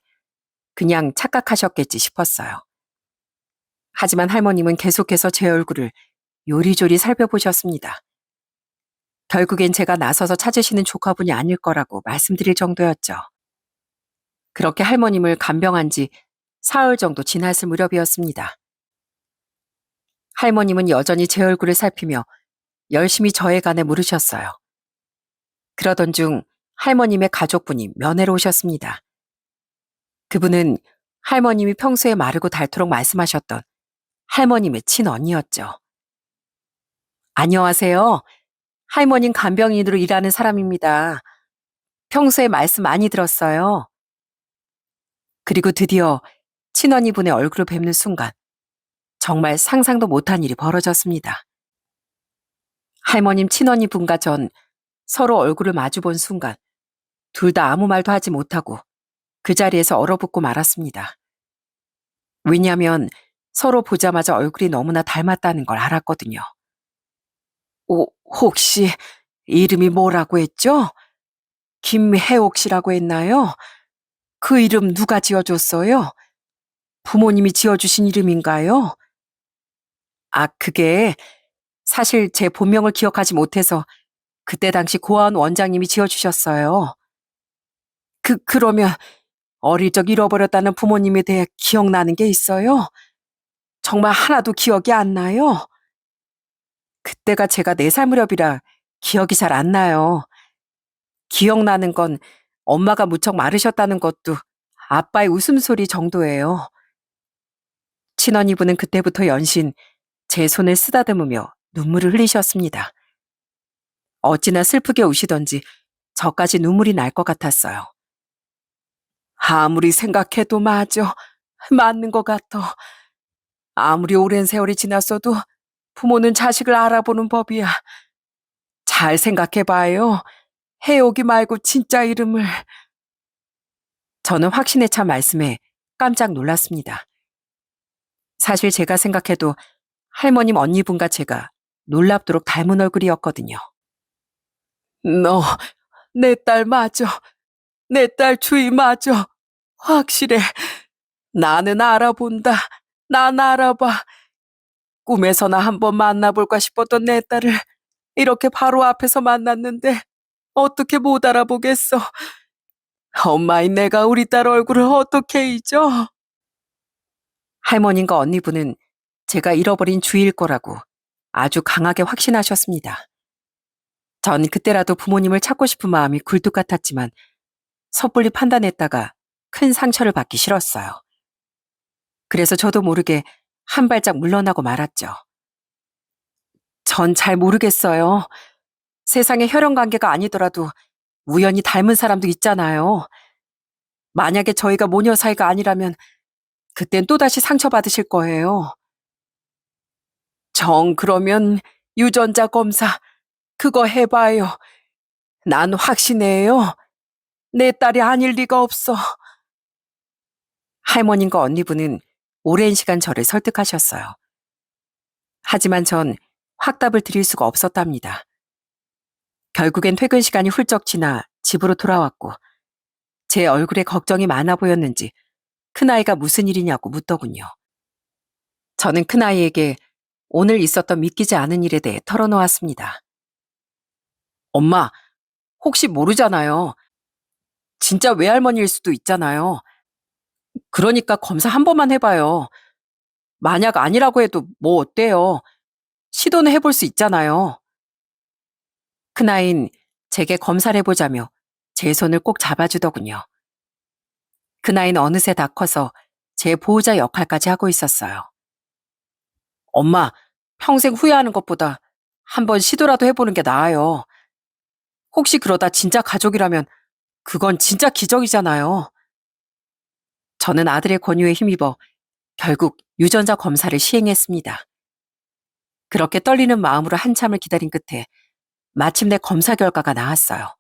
그냥 착각하셨겠지 싶었어요. 하지만 할머님은 계속해서 제 얼굴을 요리조리 살펴보셨습니다. 결국엔 제가 나서서 찾으시는 조카분이 아닐 거라고 말씀드릴 정도였죠. 그렇게 할머님을 간병한 지 사흘 정도 지났을 무렵이었습니다. 할머님은 여전히 제 얼굴을 살피며 열심히 저에 관해 물으셨어요. 그러던 중 할머님의 가족분이 면회로 오셨습니다. 그분은 할머님이 평소에 마르고 닳도록 말씀하셨던 할머님의 친언니였죠. 안녕하세요. 할머님 간병인으로 일하는 사람입니다. 평소에 말씀 많이 들었어요. 그리고 드디어 친언니분의 얼굴을 뵙는 순간 정말 상상도 못한 일이 벌어졌습니다. 할머님 친언니분과 전 서로 얼굴을 마주본 순간 둘 다 아무 말도 하지 못하고 그 자리에서 얼어붙고 말았습니다. 왜냐하면 서로 보자마자 얼굴이 너무나 닮았다는 걸 알았거든요. 혹시 이름이 뭐라고 했죠? 김혜옥 씨라고 했나요? 그 이름 누가 지어줬어요? 부모님이 지어주신 이름인가요? 아, 그게 사실 제 본명을 기억하지 못해서 그때 당시 고아원 원장님이 지어주셨어요. 그러면 어릴 적 잃어버렸다는 부모님에 대해 기억나는 게 있어요? 정말 하나도 기억이 안 나요? 그때가 제가 4살 무렵이라 기억이 잘 안 나요. 기억나는 건 엄마가 무척 마르셨다는 것도 아빠의 웃음소리 정도예요. 친언니분은 그때부터 연신 제 손을 쓰다듬으며 눈물을 흘리셨습니다. 어찌나 슬프게 우시던지 저까지 눈물이 날 것 같았어요. 아무리 생각해도 맞아. 맞는 것 같아. 아무리 오랜 세월이 지났어도 부모는 자식을 알아보는 법이야. 잘 생각해봐요. 해옥이 말고 진짜 이름을. 저는 확신에 찬 말씀에 깜짝 놀랐습니다. 사실 제가 생각해도 할머님 언니분과 제가 놀랍도록 닮은 얼굴이었거든요. 너, 내 딸 맞아. 내 딸 주희 맞아. 확실해. 나는 알아본다. 난 알아봐. 꿈에서나 한번 만나볼까 싶었던 내 딸을 이렇게 바로 앞에서 만났는데 어떻게 못 알아보겠어. 엄마인 내가 우리 딸 얼굴을 어떻게 잊어? 할머님과 언니분은 제가 잃어버린 주일 거라고 아주 강하게 확신하셨습니다. 전 그때라도 부모님을 찾고 싶은 마음이 굴뚝 같았지만 섣불리 판단했다가 큰 상처를 받기 싫었어요. 그래서 저도 모르게 한 발짝 물러나고 말았죠. 전 잘 모르겠어요. 세상에 혈연 관계가 아니더라도 우연히 닮은 사람도 있잖아요. 만약에 저희가 모녀 사이가 아니라면 그땐 또다시 상처받으실 거예요. 그러면 유전자 검사 그거 해봐요. 난 확신해요. 내 딸이 아닐 리가 없어. 할머님과 언니분은 오랜 시간 저를 설득하셨어요. 하지만 전 확답을 드릴 수가 없었답니다. 결국엔 퇴근 시간이 훌쩍 지나 집으로 돌아왔고 제 얼굴에 걱정이 많아 보였는지 큰아이가 무슨 일이냐고 묻더군요. 저는 큰아이에게 오늘 있었던 믿기지 않은 일에 대해 털어놓았습니다. 엄마, 혹시 모르잖아요. 진짜 외할머니일 수도 있잖아요. 그러니까 검사 한 번만 해봐요. 만약 아니라고 해도 뭐 어때요? 시도는 해볼 수 있잖아요. 큰아이는 제게 검사를 해보자며 제 손을 꼭 잡아주더군요. 큰아이는 어느새 다 커서 제 보호자 역할까지 하고 있었어요. 엄마, 평생 후회하는 것보다 한번 시도라도 해보는 게 나아요. 혹시 그러다 진짜 가족이라면 그건 진짜 기적이잖아요. 저는 아들의 권유에 힘입어 결국 유전자 검사를 시행했습니다. 그렇게 떨리는 마음으로 한참을 기다린 끝에 마침내 검사 결과가 나왔어요.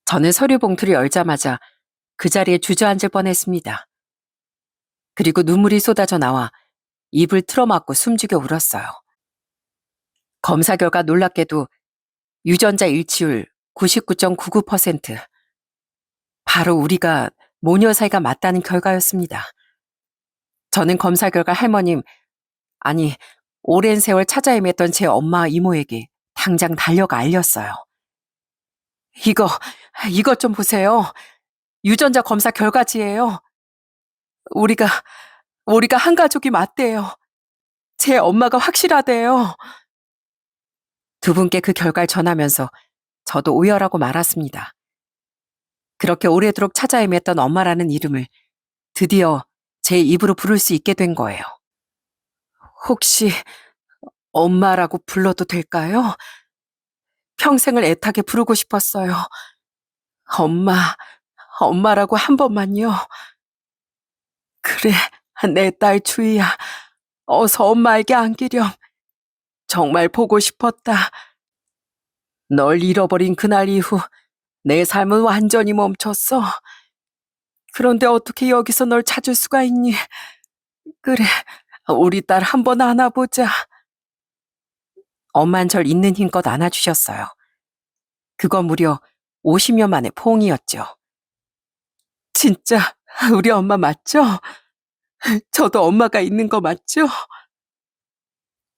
저는 서류 봉투를 열자마자 그 자리에 주저앉을 뻔했습니다. 그리고 눈물이 쏟아져 나와 입을 틀어막고 숨죽여 울었어요. 검사 결과 놀랍게도 유전자 일치율 99.99%. 바로 우리가 모녀 사이가 맞다는 결과였습니다. 저는 검사 결과 할머님, 아니, 오랜 세월 찾아 헤맸던 제 엄마 이모에게 당장 달려가 알렸어요. 이것 좀 보세요. 유전자 검사 결과지예요. 우리가 한 가족이 맞대요. 제 엄마가 확실하대요. 두 분께 그 결과를 전하면서 저도 오열하고 말았습니다. 그렇게 오래도록 찾아 헤맸던 엄마라는 이름을 드디어 제 입으로 부를 수 있게 된 거예요. 혹시 엄마라고 불러도 될까요? 평생을 애타게 부르고 싶었어요. 엄마, 엄마라고 한 번만요. 그래, 내 딸 주희야. 어서 엄마에게 안기렴. 정말 보고 싶었다. 널 잃어버린 그날 이후 내 삶은 완전히 멈췄어. 그런데 어떻게 여기서 널 찾을 수가 있니? 그래, 우리 딸 한번 안아보자. 엄만 절 있는 힘껏 안아주셨어요. 그건 무려 50년 만의 포옹이었죠. 진짜 우리 엄마 맞죠? 저도 엄마가 있는 거 맞죠?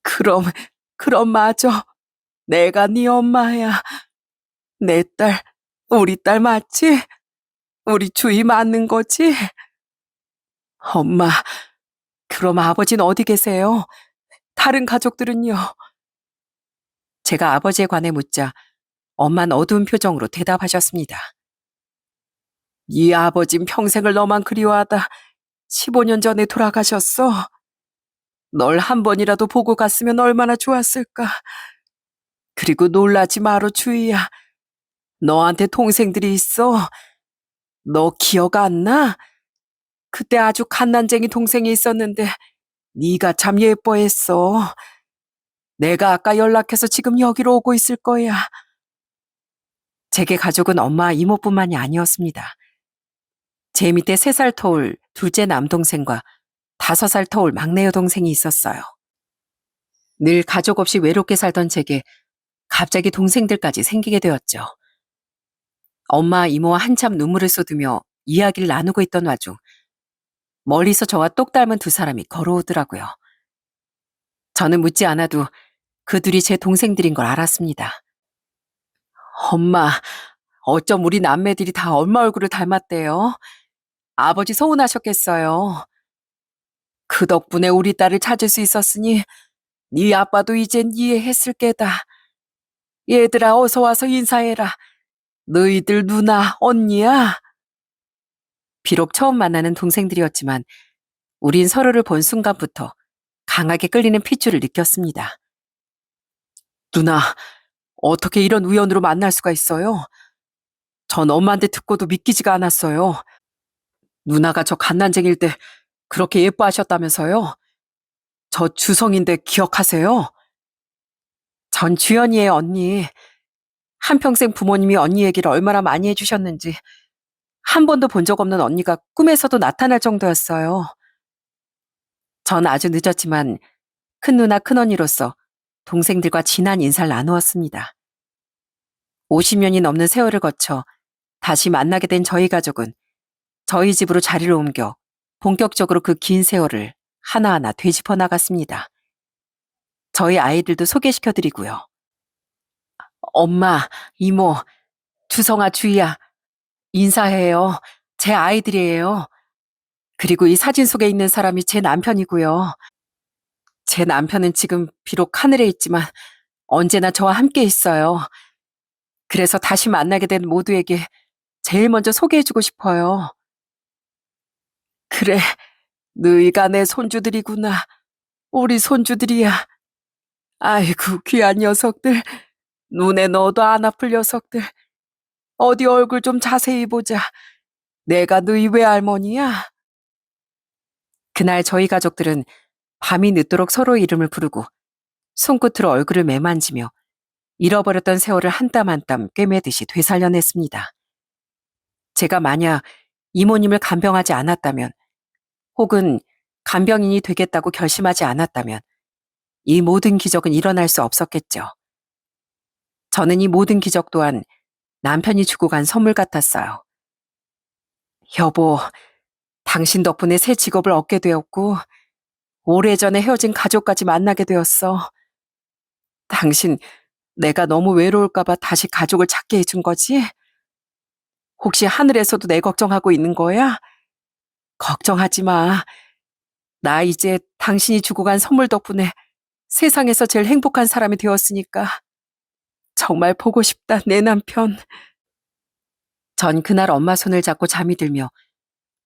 그럼, 그럼 맞아. 내가 네 엄마야. 내 딸, 우리 딸 맞지? 우리 주희 맞는 거지? 엄마, 그럼 아버지는 어디 계세요? 다른 가족들은요? 제가 아버지에 관해 묻자 엄마는 어두운 표정으로 대답하셨습니다. 네 아버진 평생을 너만 그리워하다 15년 전에 돌아가셨어. 널 한 번이라도 보고 갔으면 얼마나 좋았을까. 그리고 놀라지 마라 주희야. 너한테 동생들이 있어. 너 기억 안 나? 그때 아주 갓난쟁이 동생이 있었는데 네가 참 예뻐했어. 내가 아까 연락해서 지금 여기로 오고 있을 거야. 제게 가족은 엄마 이모뿐만이 아니었습니다. 제 밑에 3살 터울 둘째 남동생과 5살 터울 막내 여동생이 있었어요. 늘 가족 없이 외롭게 살던 제게 갑자기 동생들까지 생기게 되었죠. 엄마 이모와 한참 눈물을 쏟으며 이야기를 나누고 있던 와중 멀리서 저와 똑 닮은 두 사람이 걸어오더라고요. 저는 묻지 않아도 그 둘이 제 동생들인 걸 알았습니다. 엄마, 어쩜 우리 남매들이 다 엄마 얼굴을 닮았대요. 아버지 서운하셨겠어요. 그 덕분에 우리 딸을 찾을 수 있었으니 네 아빠도 이젠 이해했을 게다. 얘들아 어서 와서 인사해라. 너희들 누나, 언니야. 비록 처음 만나는 동생들이었지만 우린 서로를 본 순간부터 강하게 끌리는 핏줄을 느꼈습니다. 누나, 어떻게 이런 우연으로 만날 수가 있어요? 전 엄마한테 듣고도 믿기지가 않았어요. 누나가 저 갓난쟁이일 때 그렇게 예뻐하셨다면서요? 저 주성인데 기억하세요? 전 주연이의 언니. 한평생 부모님이 언니 얘기를 얼마나 많이 해주셨는지 한 번도 본 적 없는 언니가 꿈에서도 나타날 정도였어요. 전 아주 늦었지만 큰 누나 큰 언니로서 동생들과 진한 인사를 나누었습니다. 50년이 넘는 세월을 거쳐 다시 만나게 된 저희 가족은 저희 집으로 자리를 옮겨 본격적으로 그 긴 세월을 하나하나 되짚어 나갔습니다. 저희 아이들도 소개시켜드리고요. 엄마, 이모, 주성아, 주희야, 인사해요. 제 아이들이에요. 그리고 이 사진 속에 있는 사람이 제 남편이고요. 제 남편은 지금 비록 하늘에 있지만 언제나 저와 함께 있어요. 그래서 다시 만나게 된 모두에게 제일 먼저 소개해주고 싶어요. 그래, 너희가 내 손주들이구나. 우리 손주들이야. 아이고, 귀한 녀석들. 눈에 넣어도 안 아플 녀석들. 어디 얼굴 좀 자세히 보자. 내가 너희 외할머니야. 그날 저희 가족들은 밤이 늦도록 서로 이름을 부르고 손끝으로 얼굴을 매만지며 잃어버렸던 세월을 한 땀 한 땀 꿰매듯이 되살려냈습니다. 제가 만약 이모님을 간병하지 않았다면 혹은 간병인이 되겠다고 결심하지 않았다면 이 모든 기적은 일어날 수 없었겠죠. 저는 이 모든 기적 또한 남편이 주고 간 선물 같았어요. 여보, 당신 덕분에 새 직업을 얻게 되었고 오래전에 헤어진 가족까지 만나게 되었어. 당신, 내가 너무 외로울까봐 다시 가족을 찾게 해준 거지? 혹시 하늘에서도 내 걱정하고 있는 거야? 걱정하지 마. 나 이제 당신이 주고 간 선물 덕분에 세상에서 제일 행복한 사람이 되었으니까. 정말 보고 싶다, 내 남편. 전 그날 엄마 손을 잡고 잠이 들며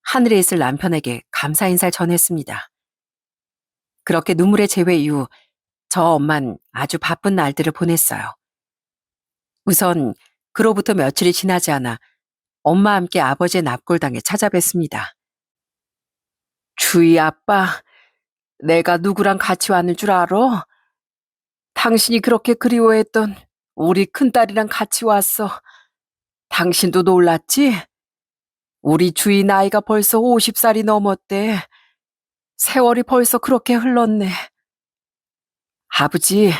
하늘에 있을 남편에게 감사 인사를 전했습니다. 그렇게 눈물의 재회 이후 저 엄만 아주 바쁜 날들을 보냈어요. 우선 그로부터 며칠이 지나지 않아 엄마와 함께 아버지의 납골당에 찾아뵀습니다. 주희 아빠, 내가 누구랑 같이 왔는 줄 알아? 당신이 그렇게 그리워했던 우리 큰딸이랑 같이 왔어. 당신도 놀랐지? 우리 주희 나이가 벌써 50살이 넘었대. 세월이 벌써 그렇게 흘렀네. 아버지,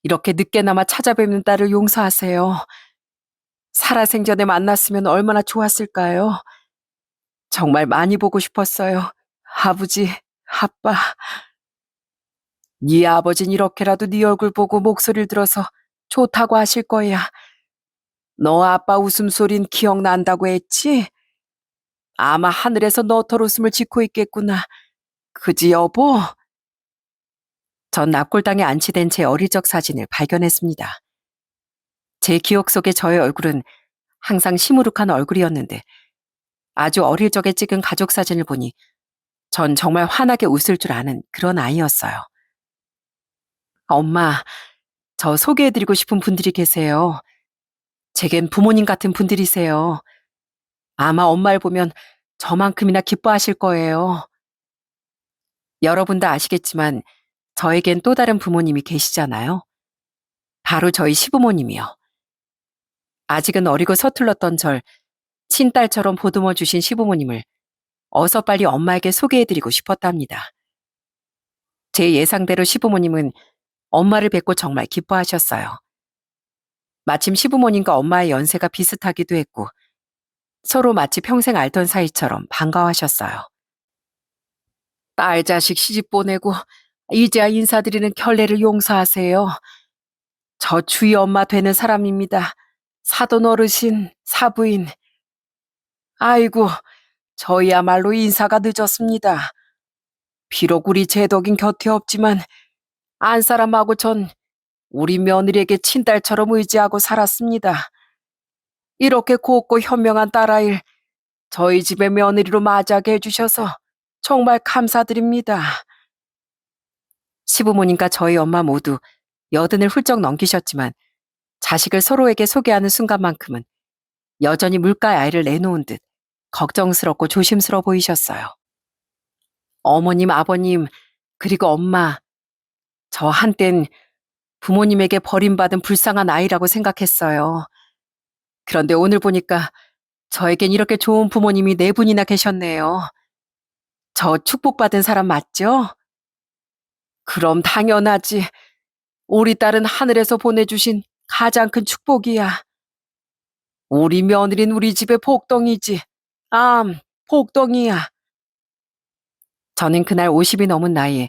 이렇게 늦게나마 찾아뵙는 딸을 용서하세요. 살아생전에 만났으면 얼마나 좋았을까요? 정말 많이 보고 싶었어요. 아버지, 아빠. 네 아버진 이렇게라도 네 얼굴 보고 목소리를 들어서 좋다고 하실 거야. 너 아빠 웃음소린 기억난다고 했지? 아마 하늘에서 너털 웃음을 짓고 있겠구나. 그지 여보? 전 납골당에 안치된 제 어릴 적 사진을 발견했습니다. 제 기억 속의 저의 얼굴은 항상 시무룩한 얼굴이었는데 아주 어릴 적에 찍은 가족 사진을 보니 전 정말 환하게 웃을 줄 아는 그런 아이였어요. 엄마, 저 소개해드리고 싶은 분들이 계세요. 제겐 부모님 같은 분들이세요. 아마 엄마를 보면 저만큼이나 기뻐하실 거예요. 여러분 다 아시겠지만 저에겐 또 다른 부모님이 계시잖아요. 바로 저희 시부모님이요. 아직은 어리고 서툴렀던 절 친딸처럼 보듬어 주신 시부모님을 어서 빨리 엄마에게 소개해드리고 싶었답니다. 제 예상대로 시부모님은 엄마를 뵙고 정말 기뻐하셨어요. 마침 시부모님과 엄마의 연세가 비슷하기도 했고 서로 마치 평생 알던 사이처럼 반가워하셨어요. 딸 자식 시집 보내고 이제야 인사드리는 결례를 용서하세요. 저 주희 엄마 되는 사람입니다. 사돈 어르신, 사부인. 아이고, 저희야말로 인사가 늦었습니다. 비록 우리 제덕인 곁에 없지만 안 사람하고 전 우리 며느리에게 친딸처럼 의지하고 살았습니다. 이렇게 곱고 현명한 딸아이를 저희 집에 며느리로 맞이하게 해주셔서 정말 감사드립니다. 시부모님과 저희 엄마 모두 80을 훌쩍 넘기셨지만 자식을 서로에게 소개하는 순간만큼은 여전히 물가에 아이를 내놓은 듯 걱정스럽고 조심스러워 보이셨어요. 어머님, 아버님, 그리고 엄마, 저 한땐 부모님에게 버림받은 불쌍한 아이라고 생각했어요. 그런데 오늘 보니까 저에겐 이렇게 좋은 부모님이 4분이나 계셨네요. 저 축복받은 사람 맞죠? 그럼 당연하지. 우리 딸은 하늘에서 보내주신 가장 큰 축복이야. 우리 며느린 우리 집의 복덩이지. 복덩이야. 저는 그날 50이 넘은 나이에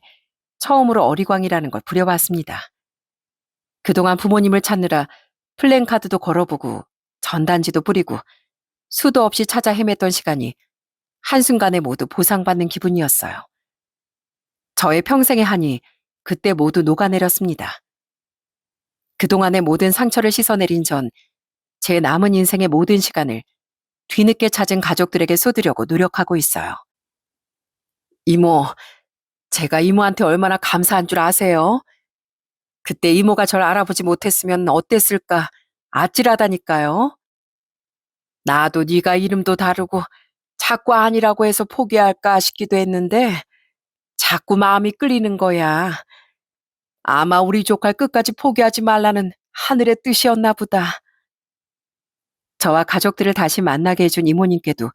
처음으로 어리광이라는 걸 부려봤습니다. 그동안 부모님을 찾느라 플랜카드도 걸어보고 전단지도 뿌리고 수도 없이 찾아 헤맸던 시간이 한순간에 모두 보상받는 기분이었어요. 저의 평생의 한이 그때 모두 녹아내렸습니다. 그동안의 모든 상처를 씻어내린 전 제 남은 인생의 모든 시간을 뒤늦게 찾은 가족들에게 쏟으려고 노력하고 있어요. 이모, 제가 이모한테 얼마나 감사한 줄 아세요? 그때 이모가 절 알아보지 못했으면 어땠을까 아찔하다니까요. 나도 네가 이름도 다르고 자꾸 아니라고 해서 포기할까 싶기도 했는데 자꾸 마음이 끌리는 거야. 아마 우리 조카를 끝까지 포기하지 말라는 하늘의 뜻이었나 보다. 저와 가족들을 다시 만나게 해준 이모님께도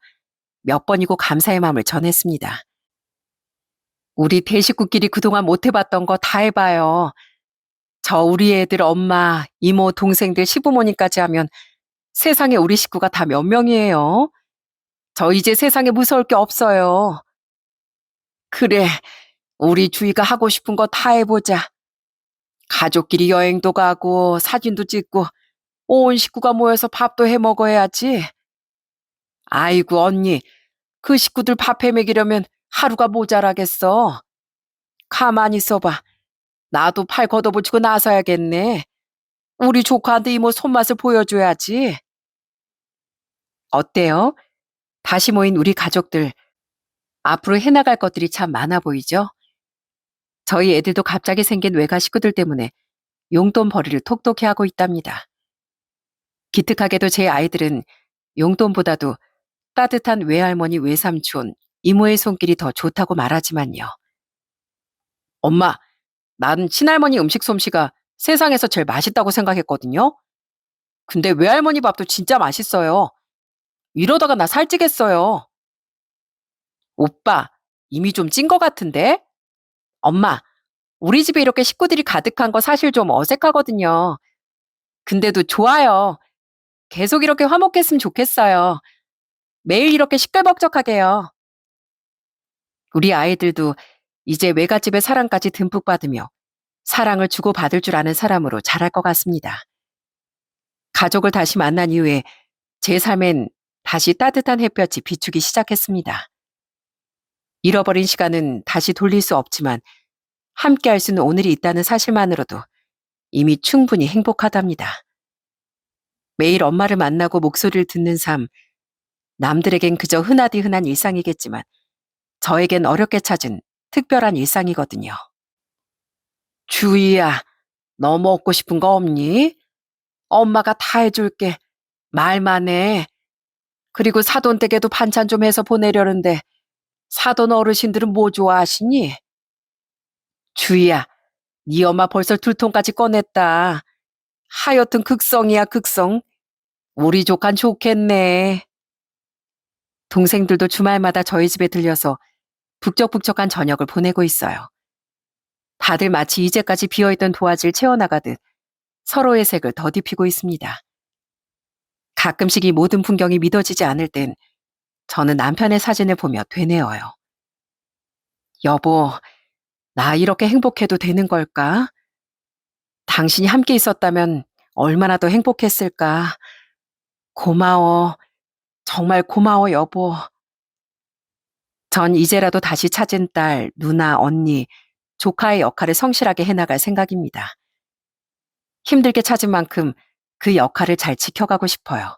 몇 번이고 감사의 마음을 전했습니다. 우리 대식구끼리 그동안 못 해봤던 거 다 해봐요. 저 우리 애들 엄마, 이모, 동생들, 시부모님까지 하면 세상에 우리 식구가 다 몇 명이에요? 저 이제 세상에 무서울 게 없어요. 그래, 우리 주희가 하고 싶은 거 다 해보자. 가족끼리 여행도 가고 사진도 찍고 온 식구가 모여서 밥도 해 먹어야지. 아이고 언니, 그 식구들 밥 해 먹이려면 하루가 모자라겠어. 가만히 있어봐. 나도 팔 걷어붙이고 나서야겠네. 우리 조카한테 이모 손맛을 보여줘야지. 어때요? 다시 모인 우리 가족들, 앞으로 해나갈 것들이 참 많아 보이죠? 저희 애들도 갑자기 생긴 외가 식구들 때문에 용돈 벌이를 톡톡히 하고 있답니다. 기특하게도 제 아이들은 용돈보다도 따뜻한 외할머니, 외삼촌, 이모의 손길이 더 좋다고 말하지만요. 엄마, 난 친할머니 음식 솜씨가 세상에서 제일 맛있다고 생각했거든요. 근데 외할머니 밥도 진짜 맛있어요. 이러다가 나 살찌겠어요. 오빠, 이미 좀 찐 것 같은데? 엄마, 우리 집에 이렇게 식구들이 가득한 거 사실 좀 어색하거든요. 근데도 좋아요. 계속 이렇게 화목했으면 좋겠어요. 매일 이렇게 시끌벅적하게요. 우리 아이들도 이제 외갓집의 사랑까지 듬뿍 받으며 사랑을 주고받을 줄 아는 사람으로 자랄 것 같습니다. 가족을 다시 만난 이후에 제 삶엔 다시 따뜻한 햇볕이 비추기 시작했습니다. 잃어버린 시간은 다시 돌릴 수 없지만 함께 할 수 있는 오늘이 있다는 사실만으로도 이미 충분히 행복하답니다. 매일 엄마를 만나고 목소리를 듣는 삶, 남들에겐 그저 흔하디 흔한 일상이겠지만 저에겐 어렵게 찾은 특별한 일상이거든요. 주희야, 너 먹고 싶은 거 없니? 엄마가 다 해줄게. 말만 해. 그리고 사돈 댁에도 반찬 좀 해서 보내려는데 사돈 어르신들은 뭐 좋아하시니? 주희야, 네 엄마 벌써 2통까지 꺼냈다. 하여튼 극성이야, 극성. 우리 조칸 좋겠네. 동생들도 주말마다 저희 집에 들려서 북적북적한 저녁을 보내고 있어요. 다들 마치 이제까지 비어있던 도화지를 채워나가듯 서로의 색을 더딥히고 있습니다. 가끔씩 이 모든 풍경이 믿어지지 않을 땐 저는 남편의 사진을 보며 되뇌어요. 여보, 나 이렇게 행복해도 되는 걸까? 당신이 함께 있었다면 얼마나 더 행복했을까? 고마워. 정말 고마워, 여보. 전 이제라도 다시 찾은 딸, 누나, 언니, 조카의 역할을 성실하게 해나갈 생각입니다. 힘들게 찾은 만큼 그 역할을 잘 지켜가고 싶어요.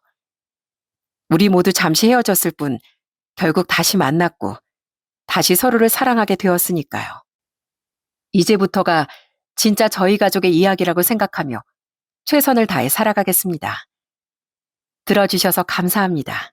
우리 모두 잠시 헤어졌을 뿐 결국 다시 만났고 다시 서로를 사랑하게 되었으니까요. 이제부터가 진짜 저희 가족의 이야기라고 생각하며 최선을 다해 살아가겠습니다. 들어주셔서 감사합니다.